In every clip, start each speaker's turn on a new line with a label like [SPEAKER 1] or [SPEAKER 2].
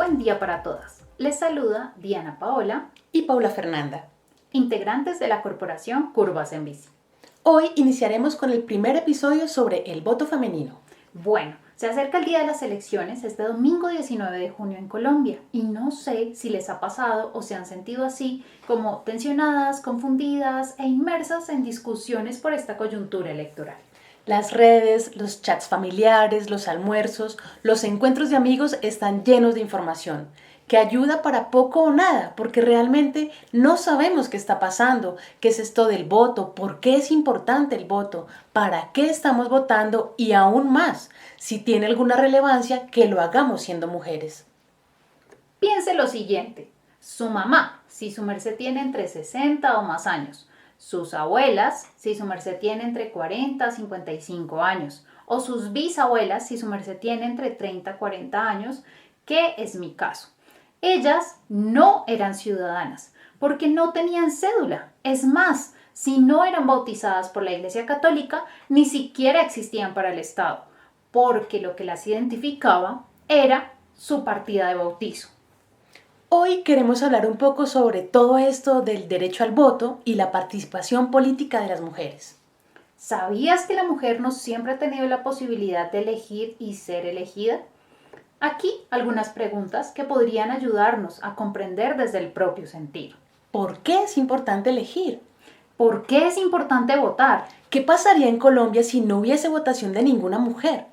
[SPEAKER 1] Buen día para todas. Les saluda Diana Paola
[SPEAKER 2] y Paula Fernanda,
[SPEAKER 1] integrantes de la corporación Curvas en Bici.
[SPEAKER 2] Hoy iniciaremos con el primer episodio sobre el voto femenino.
[SPEAKER 1] Bueno, se acerca el día de las elecciones este domingo 19 de junio en Colombia y no sé si les ha pasado o se han sentido así como tensionadas, confundidas e inmersas en discusiones por esta coyuntura electoral.
[SPEAKER 2] Las redes, los chats familiares, los almuerzos, los encuentros de amigos están llenos de información que ayuda para poco o nada, porque realmente no sabemos qué está pasando, qué es esto del voto, por qué es importante el voto, para qué estamos votando y aún más, si tiene alguna relevancia, que lo hagamos siendo mujeres.
[SPEAKER 1] Piense lo siguiente, su mamá, si su merced tiene entre 60 o más años, sus abuelas, si su merced tiene entre 40 y 55 años, o sus bisabuelas, si su merced tiene entre 30 y 40 años, que es mi caso. Ellas no eran ciudadanas porque no tenían cédula. Es más, si no eran bautizadas por la Iglesia Católica, ni siquiera existían para el Estado, porque lo que las identificaba era su partida de bautizo.
[SPEAKER 2] Hoy queremos hablar un poco sobre todo esto del derecho al voto y la participación política de las mujeres.
[SPEAKER 1] ¿Sabías que la mujer no siempre ha tenido la posibilidad de elegir y ser elegida? Aquí algunas preguntas que podrían ayudarnos a comprender desde el propio sentido.
[SPEAKER 2] ¿Por qué es importante elegir?
[SPEAKER 1] ¿Por qué es importante votar?
[SPEAKER 2] ¿Qué pasaría en Colombia si no hubiese votación de ninguna mujer?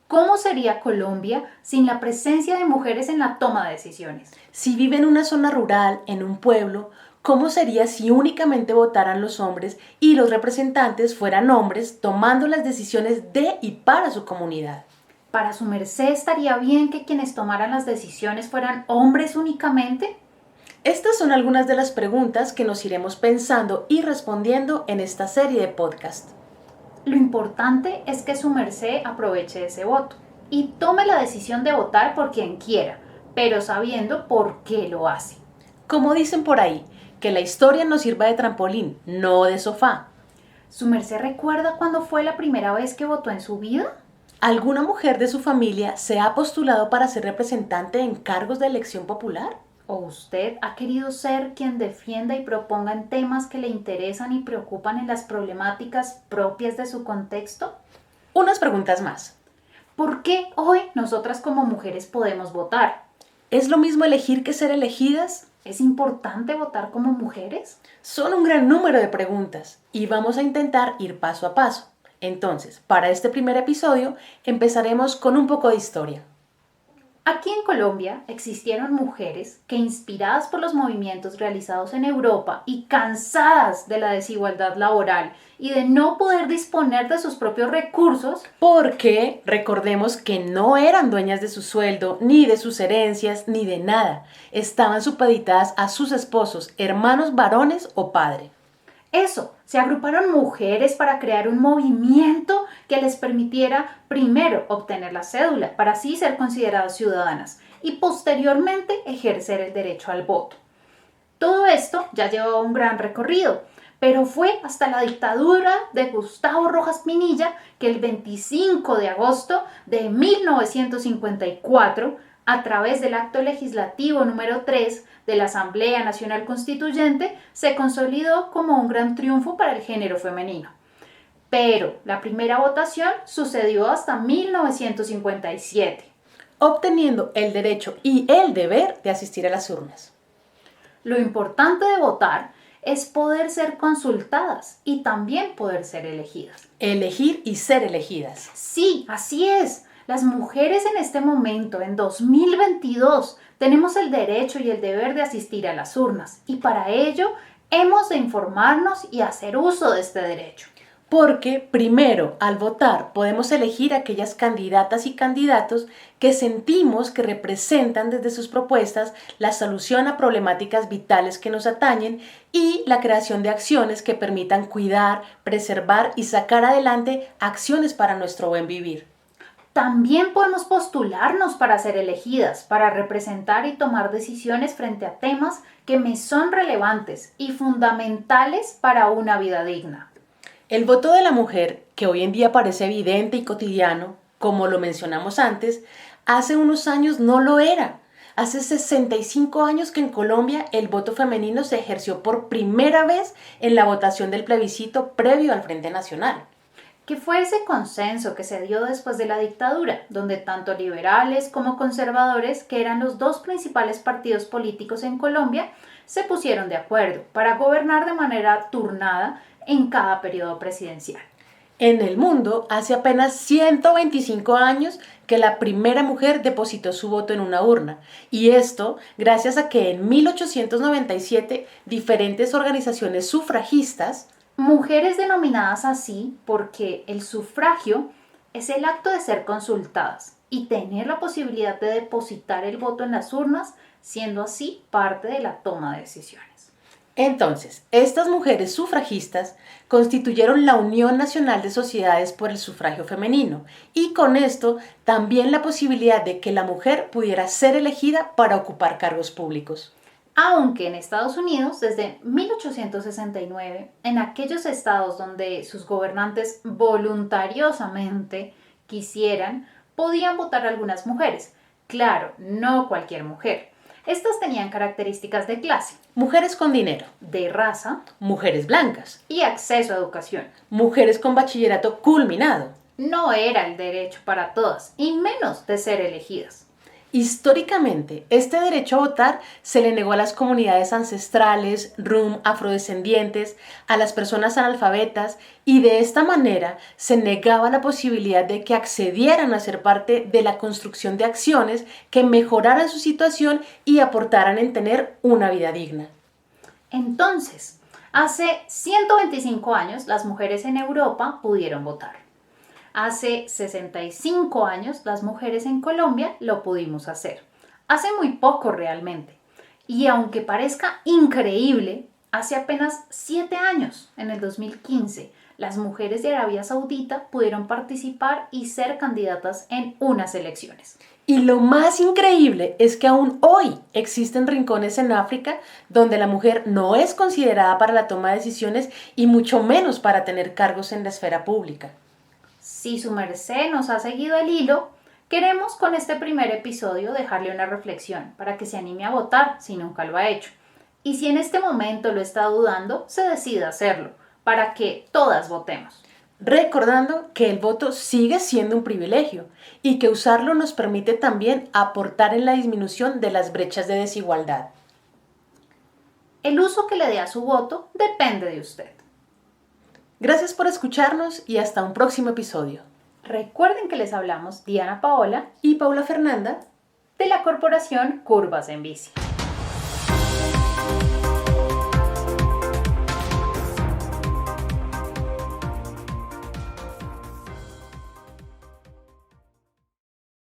[SPEAKER 1] ¿Cómo sería Colombia sin la presencia de mujeres en la toma de decisiones?
[SPEAKER 2] Si vive en una zona rural, en un pueblo, ¿cómo sería si únicamente votaran los hombres y los representantes fueran hombres tomando las decisiones de y para su comunidad?
[SPEAKER 1] ¿Para su merced estaría bien que quienes tomaran las decisiones fueran hombres únicamente?
[SPEAKER 2] Estas son algunas de las preguntas que nos iremos pensando y respondiendo en esta serie de podcast.
[SPEAKER 1] Lo importante es que su merced aproveche ese voto y tome la decisión de votar por quien quiera, pero sabiendo por qué lo hace.
[SPEAKER 2] Como dicen por ahí, que la historia nos sirva de trampolín, no de sofá.
[SPEAKER 1] ¿Su merced recuerda cuándo fue la primera vez que votó en su vida?
[SPEAKER 2] ¿Alguna mujer de su familia se ha postulado para ser representante en cargos de elección popular?
[SPEAKER 1] ¿O usted ha querido ser quien defienda y proponga en temas que le interesan y preocupan en las problemáticas propias de su contexto?
[SPEAKER 2] Unas preguntas más.
[SPEAKER 1] ¿Por qué hoy nosotras como mujeres podemos votar?
[SPEAKER 2] ¿Es lo mismo elegir que ser elegidas?
[SPEAKER 1] ¿Es importante votar como mujeres?
[SPEAKER 2] Son un gran número de preguntas y vamos a intentar ir paso a paso. Entonces, para este primer episodio, empezaremos con un poco de historia.
[SPEAKER 1] Aquí en Colombia existieron mujeres que, inspiradas por los movimientos realizados en Europa y cansadas de la desigualdad laboral y de no poder disponer de sus propios recursos,
[SPEAKER 2] porque recordemos que no eran dueñas de su sueldo, ni de sus herencias, ni de nada. Estaban supeditadas a sus esposos, hermanos varones o padre.
[SPEAKER 1] Se agruparon mujeres para crear un movimiento que les permitiera primero obtener la cédula para así ser consideradas ciudadanas y posteriormente ejercer el derecho al voto. Todo esto ya llevaba un gran recorrido, pero fue hasta la dictadura de Gustavo Rojas Pinilla que el 25 de agosto de 1954, a través del acto legislativo número 3 de la Asamblea Nacional Constituyente, se consolidó como un gran triunfo para el género femenino. Pero la primera votación sucedió hasta 1957.
[SPEAKER 2] Obteniendo el derecho y el deber de asistir a las urnas.
[SPEAKER 1] Lo importante de votar es poder ser consultadas y también poder ser elegidas.
[SPEAKER 2] Elegir y ser elegidas.
[SPEAKER 1] Sí, así es. Las mujeres en este momento, en 2022, tenemos el derecho y el deber de asistir a las urnas y para ello hemos de informarnos y hacer uso de este derecho.
[SPEAKER 2] Porque, primero, al votar podemos elegir aquellas candidatas y candidatos que sentimos que representan desde sus propuestas la solución a problemáticas vitales que nos atañen y la creación de acciones que permitan cuidar, preservar y sacar adelante acciones para nuestro buen vivir.
[SPEAKER 1] También podemos postularnos para ser elegidas, para representar y tomar decisiones frente a temas que me son relevantes y fundamentales para una vida digna.
[SPEAKER 2] El voto de la mujer, que hoy en día parece evidente y cotidiano, como lo mencionamos antes, hace unos años no lo era. Hace 65 años que en Colombia el voto femenino se ejerció por primera vez en la votación del plebiscito previo al Frente Nacional.
[SPEAKER 1] Que fue ese consenso que se dio después de la dictadura, donde tanto liberales como conservadores, que eran los dos principales partidos políticos en Colombia, se pusieron de acuerdo para gobernar de manera turnada en cada periodo presidencial.
[SPEAKER 2] En el mundo, hace apenas 125 años que la primera mujer depositó su voto en una urna, y esto gracias a que en 1897 diferentes organizaciones sufragistas,
[SPEAKER 1] mujeres denominadas así porque el sufragio es el acto de ser consultadas y tener la posibilidad de depositar el voto en las urnas, siendo así parte de la toma de decisiones.
[SPEAKER 2] entonces, estas mujeres sufragistas constituyeron la Unión Nacional de Sociedades por el Sufragio Femenino y con esto también la posibilidad de que la mujer pudiera ser elegida para ocupar cargos públicos.
[SPEAKER 1] Aunque en Estados Unidos, desde 1869, en aquellos estados donde sus gobernantes voluntariosamente quisieran, podían votar algunas mujeres. Claro, no cualquier mujer. Estas tenían características de clase,
[SPEAKER 2] Mujeres con dinero,
[SPEAKER 1] de raza
[SPEAKER 2] mujeres blancas,
[SPEAKER 1] y acceso a educación.
[SPEAKER 2] mujeres con bachillerato culminado.
[SPEAKER 1] No era el derecho para todas, y menos de ser elegidas.
[SPEAKER 2] Históricamente, este derecho a votar se le negó a las comunidades ancestrales, rum, afrodescendientes, a las personas analfabetas y de esta manera se negaba la posibilidad de que accedieran a ser parte de la construcción de acciones que mejoraran su situación y aportaran en tener una vida digna.
[SPEAKER 1] Entonces, hace 125 años las mujeres en Europa pudieron votar. Hace 65 años las mujeres en Colombia lo pudimos hacer. Hace muy poco realmente. Y aunque parezca increíble, hace apenas 7 años, en el 2015, las mujeres de Arabia Saudita pudieron participar y ser candidatas en unas elecciones.
[SPEAKER 2] Y lo más increíble es que aún hoy existen rincones en África donde la mujer no es considerada para la toma de decisiones y mucho menos para tener cargos en la esfera pública.
[SPEAKER 1] Si su merced nos ha seguido el hilo, queremos con este primer episodio dejarle una reflexión para que se anime a votar si nunca lo ha hecho. Y si en este momento lo está dudando, se decida hacerlo, para que todas votemos.
[SPEAKER 2] Recordando que el voto sigue siendo un privilegio y que usarlo nos permite también aportar en la disminución de las brechas de desigualdad.
[SPEAKER 1] El uso que le dé a su voto depende de usted.
[SPEAKER 2] Gracias por escucharnos y hasta un próximo episodio.
[SPEAKER 1] Recuerden que les hablamos Diana Paola
[SPEAKER 2] Y Paula Fernanda.
[SPEAKER 1] de la corporación Curvas en Bici.